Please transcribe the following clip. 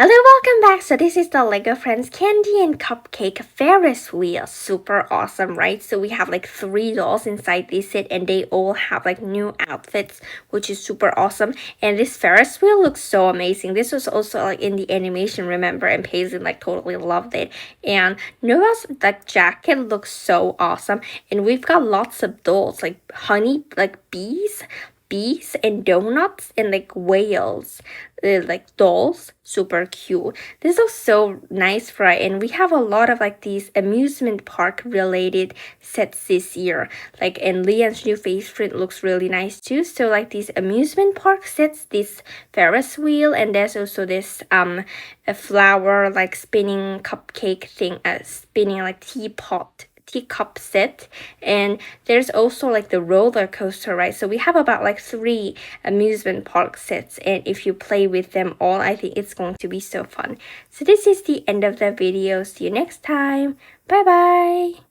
Hello, welcome back. So this is the Lego Friends Candy and Cupcake Ferris Wheel. Super awesome, right? So we have like 3 dolls inside this set and they all have like new outfits, which is super awesome. And this Ferris wheel looks so amazing. This was also like in the animation, remember? And Paisley like totally loved it. And Noah's like jacket looks so awesome. And we've got lots of dolls like honey, like bees and donuts and like whales, like dolls, super cute. This is so nice, right? And we have a lot of like these amusement park related sets this year, like, and Leon's new favorite looks really nice too. So like these amusement park sets, this Ferris wheel, and there's also this a flower like spinning cupcake thing, spinning like teacup set, and there's also like the roller coaster, right? So we have about like 3 amusement park sets, and if you play with them all, I think it's going to be so fun. So this is the end of the video. See you next time. Bye bye.